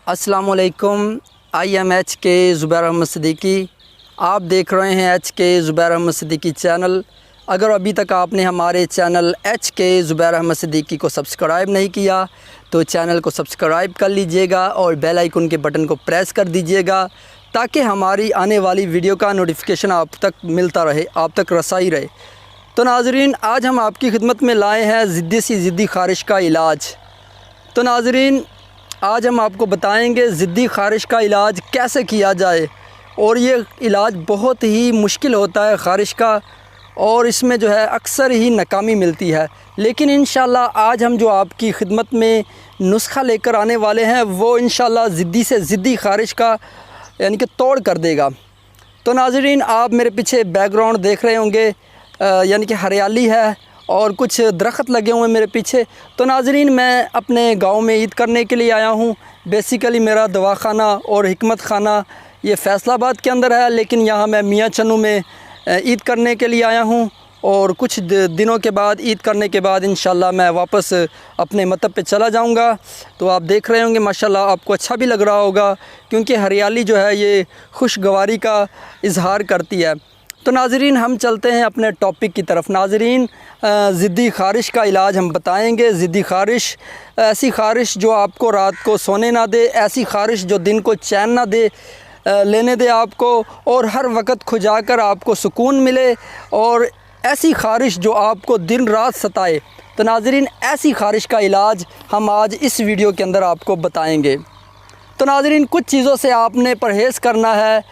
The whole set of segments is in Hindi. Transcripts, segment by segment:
अस्सलाम वालेकुम। आई एम एच के ज़ुबैर अहमद सिद्दीकी। आप देख रहे हैं एच के ज़ुबैर अहमद सिद्दीकी चैनल। अगर अभी तक आपने हमारे चैनल एच के ज़ुबैर अहमद सिद्दीकी को सब्सक्राइब नहीं किया तो चैनल को सब्सक्राइब कर लीजिएगा और बेल आइकन के बटन को प्रेस कर दीजिएगा ताकि हमारी आने वाली वीडियो का नोटिफिकेशन आप तक मिलता रहे, आप तक रसाई रहे। तो नाज़रीन, आज हम आपकी खिदमत में लाए हैं ज़िद्दी खारिश का इलाज। तो नाज़रीन, आज हम आपको बताएंगे ज़िद्दी खारिश का इलाज कैसे किया जाए। और ये इलाज बहुत ही मुश्किल होता है खारिश का, और इसमें जो है अक्सर ही नाकामी मिलती है। लेकिन इंशाल्लाह आज हम जो आपकी खिदमत में नुस्खा लेकर आने वाले हैं वो इंशाल्लाह ज़िद्दी से ज़िद्दी खारिश का यानी कि तोड़ कर देगा। तो नाज़रीन, आप मेरे पीछे बैकग्राउंड देख रहे होंगे, यानी कि हरियाली है और कुछ दरख्त लगे हुए हैं मेरे पीछे। तो नाज़रीन, मैं अपने गांव में ईद करने के लिए आया हूं। बेसिकली मेरा दवाखाना और हिकमत खाना ये फैसलाबाद के अंदर है, लेकिन यहाँ मैं मियाँ चन्नू में ईद करने के लिए आया हूं। और कुछ दिनों के बाद, ईद करने के बाद इंशाल्लाह मैं वापस अपने मतब पे चला जाऊंगा। तो आप देख रहे होंगे माशाल्लाह, आपको अच्छा भी लग रहा होगा क्योंकि हरियाली जो है ये खुशगवारी का इजहार करती है। तो नाज़रीन, हम चलते हैं अपने टॉपिक की तरफ। नाज़रीन, ज़िद्दी खारिश का इलाज हम बताएंगे। ज़िद्दी खारिश, ऐसी खारिश जो आपको रात को सोने ना दे, ऐसी खारिश जो दिन को चैन ना दे लेने दे आपको, और हर वक्त खुजाकर आपको सुकून मिले, और ऐसी खारिश जो आपको दिन रात सताए। तो नाज़रीन, ऐसी खारिश का इलाज हम आज इस वीडियो के अंदर आपको बताएंगे। तो नाज़रीन, कुछ चीज़ों से आपने परहेज़ करना है।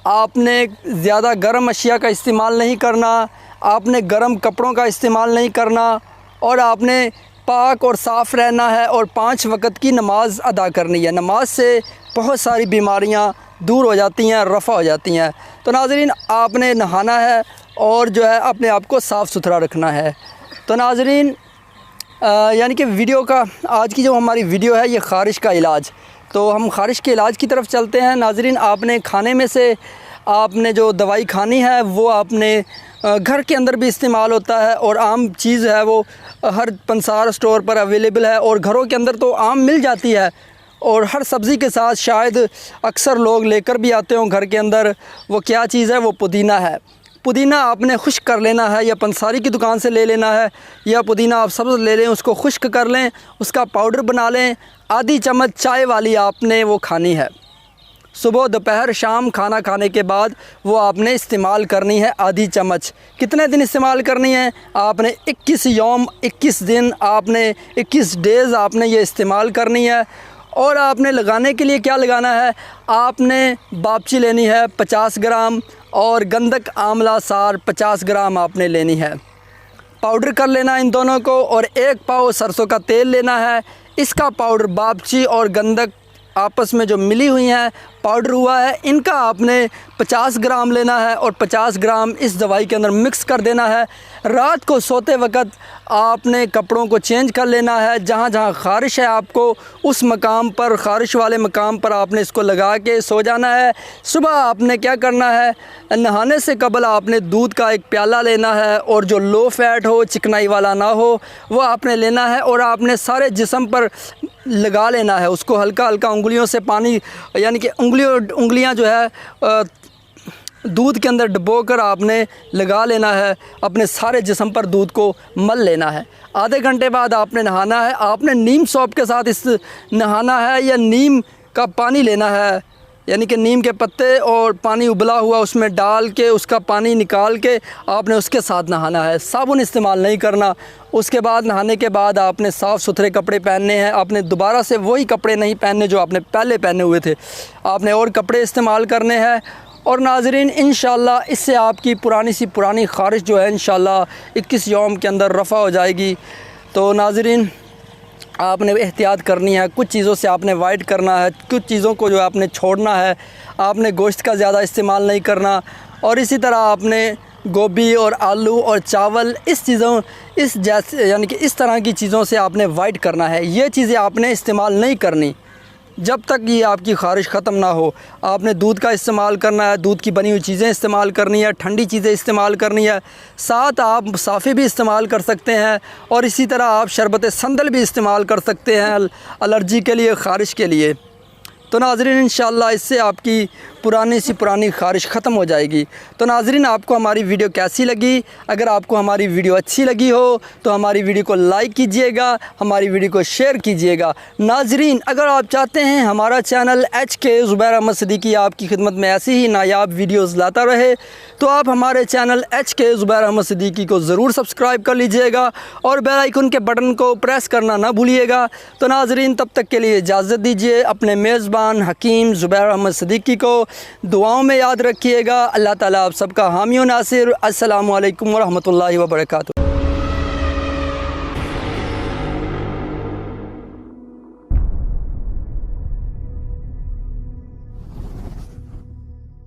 आपने ज़्यादा गर्म अशिया का इस्तेमाल नहीं करना, आपने गर्म कपड़ों का इस्तेमाल नहीं करना, और आपने पाक और साफ़ रहना है, और 5 वक्त की नमाज़ अदा करनी है। नमाज से बहुत सारी बीमारियां दूर हो जाती हैं, रफ़ा हो जाती हैं। तो नाज़रीन, आपने नहाना है और जो है अपने आप को साफ़ सुथरा रखना है। तो नाज़रीन, यानी कि वीडियो का आज की जो हमारी वीडियो है ये खारिश का इलाज। तो हम खारिश के इलाज की तरफ चलते हैं। नाज़रीन, आपने खाने में से आपने जो दवाई खानी है वो आपने घर के अंदर भी इस्तेमाल होता है, और आम चीज़ है वो हर पंसार स्टोर पर अवेलेबल है, और घरों के अंदर तो आम मिल जाती है, और हर सब्ज़ी के साथ शायद अक्सर लोग लेकर भी आते हों घर के अंदर। वो क्या चीज़ है? वो पुदीना है। पुदीना आपने खुश्क कर लेना है, या पंसारी की दुकान से ले लेना है, या पुदीना आप सब्ज़ ले लें, उसको खुश्क कर लें, उसका पाउडर बना लें। आधी चम्मच चाय वाली आपने वो खानी है। सुबह दोपहर शाम खाना खाने के बाद वो आपने इस्तेमाल करनी है, आधी चम्मच। कितने दिन इस्तेमाल करनी है? आपने 21 यौम, 21 दिन, आपने 21 डेज़ आपने ये इस्तेमाल करनी है। और आपने लगाने के लिए क्या लगाना है? आपने बापची लेनी है 50 ग्राम, और गंधक आंवला सार 50 ग्राम आपने लेनी है। पाउडर कर लेना इन दोनों को, और 1 पाव सरसों का तेल लेना है। इसका पाउडर, बापची और गंधक आपस में जो मिली हुई हैं, पाउडर हुआ है, इनका आपने 50 ग्राम लेना है, और 50 ग्राम इस दवाई के अंदर मिक्स कर देना है। रात को सोते वक्त आपने कपड़ों को चेंज कर लेना है। जहाँ जहाँ खारिश है आपको उस मकाम पर, खारिश वाले मकाम पर आपने इसको लगा के सो जाना है। सुबह आपने क्या करना है? नहाने से कबल आपने दूध का 1 प्याला लेना है, और जो लो फैट हो, चिकनाई वाला ना हो, वो आपने लेना है, और आपने सारे जिस्म पर लगा लेना है। उसको हल्का हल्का उंगलियों से पानी, यानी कि उंगलियां जो है दूध के अंदर डुबोकर आपने लगा लेना है। अपने सारे जिस्म पर दूध को मल लेना है। आधे घंटे बाद आपने नहाना है। आपने नीम सौंप के साथ इस नहाना है, या नीम का पानी लेना है, यानी कि नीम के पत्ते और पानी उबला हुआ उसमें डाल के उसका पानी निकाल के आपने उसके साथ नहाना है। साबुन इस्तेमाल नहीं करना। उसके बाद नहाने के बाद आपने साफ़ सुथरे कपड़े पहनने हैं। आपने दोबारा से वही कपड़े नहीं पहनने जो आपने पहले पहने हुए थे, आपने और कपड़े इस्तेमाल करने हैं। और नाज़रीन, इंशाल्लाह इससे आपकी पुरानी सी पुरानी खारिश जो है इंशाल्लाह 21 यौम के अंदर रफ़ा हो जाएगी। तो नाज़रीन, आपने एहतियात करनी है। कुछ चीज़ों से आपने अवॉइड करना है, कुछ चीज़ों को जो आपने छोड़ना है। आपने गोश्त का ज़्यादा इस्तेमाल नहीं करना, और इसी तरह आपने गोभी और आलू और चावल, इस चीज़ों, इस जैसे यानी कि इस तरह की चीज़ों से आपने अवॉइड करना है। ये चीज़ें आपने इस्तेमाल नहीं करनी जब तक ये आपकी खारिश ख़त्म ना हो। आपने दूध का इस्तेमाल करना है, दूध की बनी हुई चीज़ें इस्तेमाल करनी है, ठंडी चीज़ें इस्तेमाल करनी है। साथ आप साफ़े भी इस्तेमाल कर सकते हैं, और इसी तरह आप शरबत संदल भी इस्तेमाल कर सकते हैं एलर्जी के लिए, खारिश के लिए। तो नाज़रीन इंशाअल्लाह इससे आपकी पुरानी सी पुरानी खारिश ख़त्म हो जाएगी। तो नाज़रीन आपको हमारी वीडियो कैसी लगी? अगर आपको हमारी वीडियो अच्छी लगी हो तो हमारी वीडियो को लाइक कीजिएगा, हमारी वीडियो को शेयर कीजिएगा। नाज़रीन अगर आप चाहते हैं हमारा चैनल HK ज़ुबैर अहमद सिद्दीकी आपकी खिदमत में ऐसी ही नायाब वीडियोज़ लाता रहे तो आप हमारे चैनल HK ज़ुबैर अहमद सिद्दीकी को ज़रूर सब्सक्राइब कर लीजिएगा और बेल आइकन के बटन को प्रेस करना ना भूलिएगा। तो नाज़रीन तब तक के लिए इजाज़त दीजिए। अपने मेज़बान हकीम ज़ुबैर अहमद सिद्दीकी को दुआओं में याद रखिएगा। अल्लाह ताला आप सबका हामी व नासिर। अस्सलामु अलैकुम व रहमतुल्लाहि व बरकातुहू।